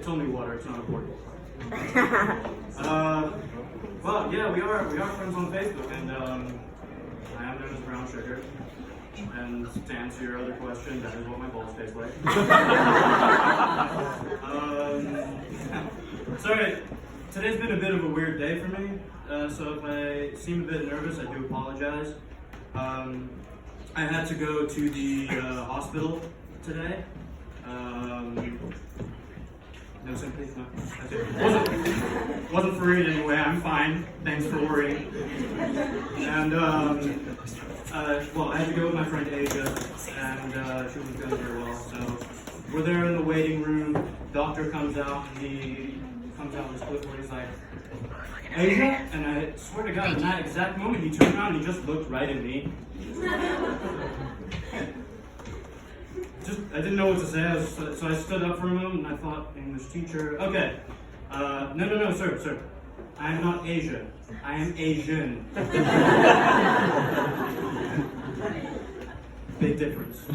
It's only water. It's not a portable car. Well, yeah, we are friends on Facebook, and I am known as Brown Sugar. And to answer your other question, that is what my balls taste like. Sorry, today's been a bit of a weird day for me, so if I seem a bit nervous, I do apologize. I had to go to the hospital today. No sympathy? No. That's it. Wasn't for it anyway. I'm fine. Thanks for worrying. And well, I had to go with my friend Asia, and she wasn't feeling very well. So we're there in the waiting room. Doctor comes out, and he comes out with his clipboard. He's like, Asia? And I swear to God, in that exact moment, he turned around and he just looked right at me. I didn't know what to say, so I stood up for him and I thought, English teacher, okay. No, sir. I am not Asia. I am Asian. Big difference.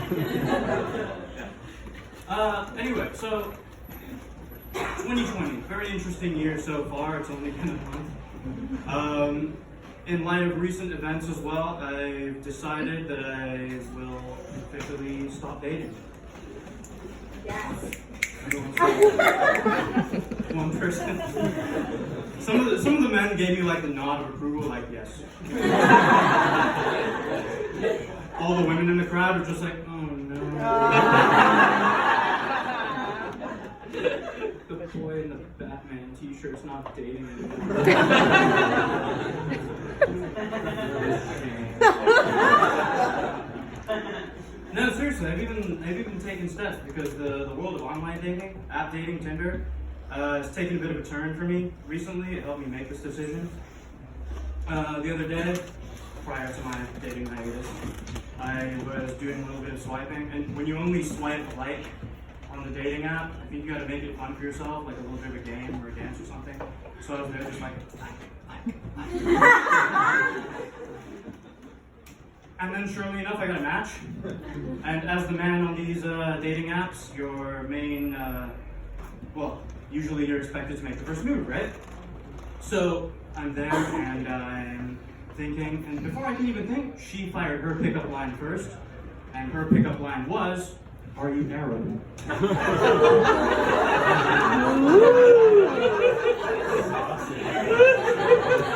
Yeah. Anyway, so 2020, very interesting year so far. It's only been a month. In light of recent events as well, I've decided that I will officially stop dating. Yes. One person. Some of the men gave me like the nod of approval, like yes. All the women in the crowd were just like, oh no. The boy in the Batman t-shirt's not dating anymore. No, seriously, I've even taken steps because the world of online dating, app dating, Tinder, has taken a bit of a turn for me recently. It helped me make this decision. The other day, prior to my dating hiatus, I was doing a little bit of swiping, and when you only swipe like on the dating app, I think you gotta make it fun for yourself, like a little bit of a game or a dance or something. So I was there just like. And then surely enough, I got a match. And as the man on these dating apps, your main, well, usually you're expected to make the first move, right? So I'm there and I'm thinking, and before I can even think, she fired her pickup line first. And her pickup line was, are you Arab?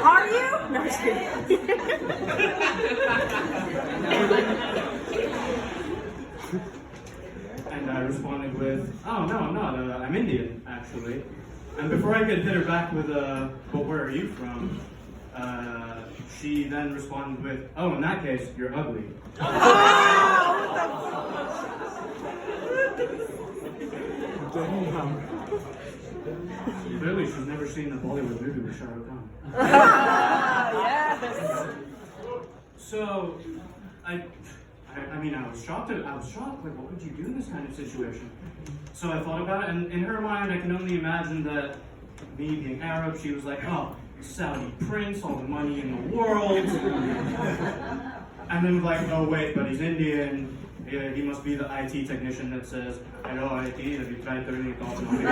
Are you? No, just kidding. And I responded with, oh no, I'm not, I'm Indian, actually. And before I could hit her back with, but where are you from? She then responded with, oh, in that case, you're ugly. Clearly, she's never seen a Bollywood movie with Shah Rukh Khan. Yes. So, I mean, I was shocked. Like, what would you do in this kind of situation? So I thought about it, and in her mind, I can only imagine that me being Arab, she was like, oh, Saudi prince, all the money in the world. And then like, oh wait, but he's Indian. Yeah, he must be the IT technician that says, hello IT, have you tried turning it off and on again?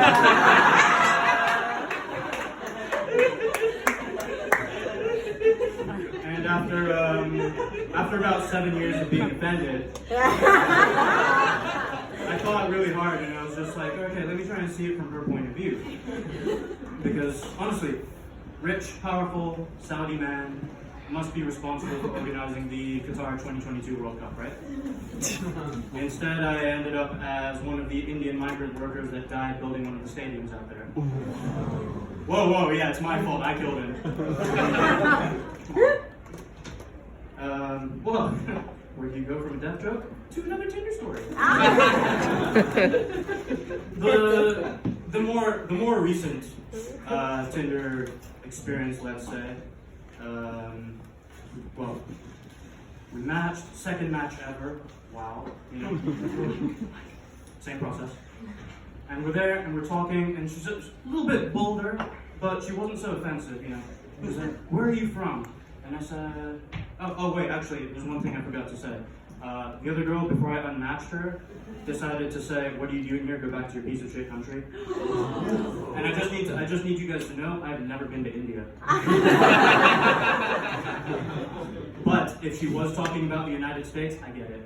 And after about 7 years of being offended, I thought really hard and I was just like, okay, let me try and see it from her point of view. Because honestly, rich, powerful Saudi man must be responsible for organizing the Qatar 2022 World Cup, right? Instead, I ended up as one of the Indian migrant workers that died building one of the stadiums out there. Whoa, yeah, it's my fault, I killed him. Well, where do you go from a death joke to another Tinder story? The more recent Tinder experience, let's say. Well, we matched, second match ever. Wow, you know, same process. And we're there and we're talking, and she's a little bit bolder, but she wasn't so offensive, you know. She was like, "Where are you from?" And I said, "Oh wait, actually, there's one thing I forgot to say. The other girl, before I unmatched her, decided to say, "What are you doing here? Go back to your piece of shit country." And I just need you guys to know, I've never been to India. But if she was talking about the United States, I get it.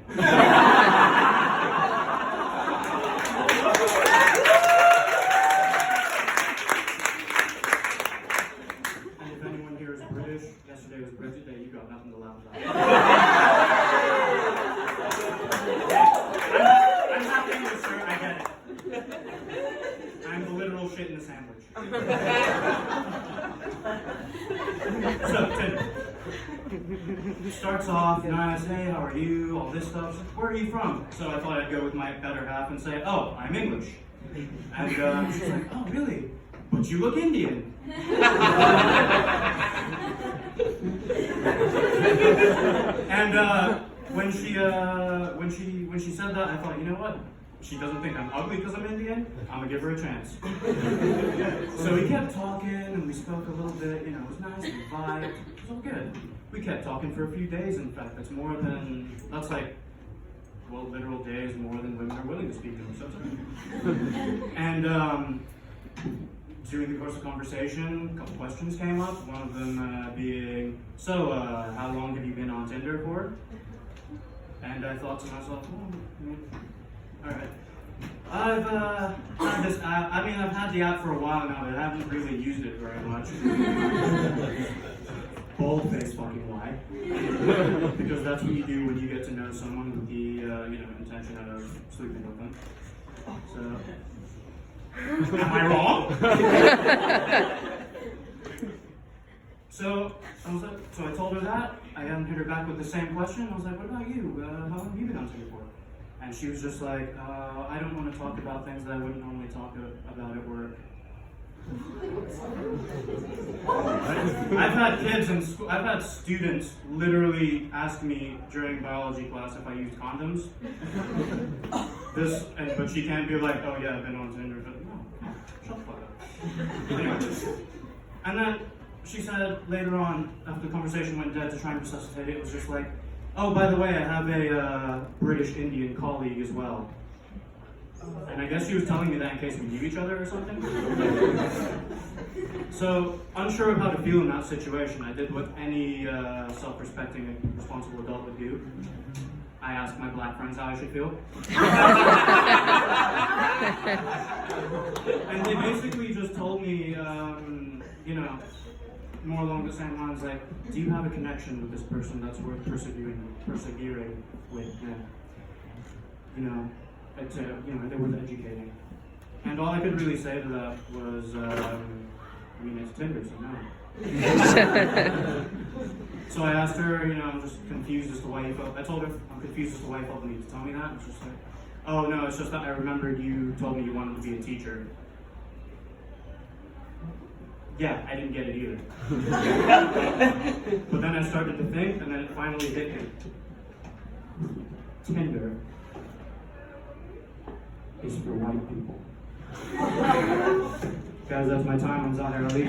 And if anyone here is British, yesterday was Brexit Day, you got nothing to laugh about. I'm not English, sir, I get it. I'm the literal shit in the sandwich. So, Tinder. Starts off nice, hey, how are you, all this stuff. Where are you from? So I thought I'd go with my better half and say, oh, I'm English. And she's like, oh, really? But you look Indian. And when she said that, I thought, you know what? She doesn't think I'm ugly because I'm Indian. I'm gonna give her a chance. So we kept talking and we spoke a little bit. You know, it was nice. We vibed. It was all good. We kept talking for a few days. In fact, that's like, well, literal days more than women are willing to speak to me. So it's okay. And during the course of conversation, a couple questions came up. One of them being, so how long have you been on Tinder for? And I thought to myself, all right. I've had this app. I mean, I've had the app for a while now, but I haven't really used it very much. Bold-faced fucking lie. Because that's what you do when you get to know someone with the intention of sleeping with them. So, am I wrong? So I told her that. I hadn't hit her back with the same question. I was like, what about you? How long have you been on Tinder for? And she was just like, I don't want to talk about things that I wouldn't normally talk about at work. I've had kids in school, I've had students literally ask me during biology class if I used condoms. But she can't be like, oh yeah, I've been on Tinder. But no, shut the fuck up. Anyway. And then she said later on, after the conversation went dead to try and resuscitate it, it was just like, oh, by the way, I have a British Indian colleague as well. And I guess she was telling me that in case we knew each other or something. So, unsure of how to feel in that situation, I did what any self-respecting and responsible adult would do. I asked my black friends how I should feel. And they basically just told me, more along the same lines, like, do you have a connection with this person that's worth persevering with? They're worth educating. And all I could really say to that was, it's Tinder, so no. So I asked her, I'm just confused as to why you felt, I told her, I'm confused as to why you felt the need to tell me that. It's just like, oh no, it's just that I remembered you told me you wanted to be a teacher. Yeah, I didn't get it either. But then I started to think, and then it finally hit me. Tinder is for white people. Guys, that's my time. I'm Zahir Ali.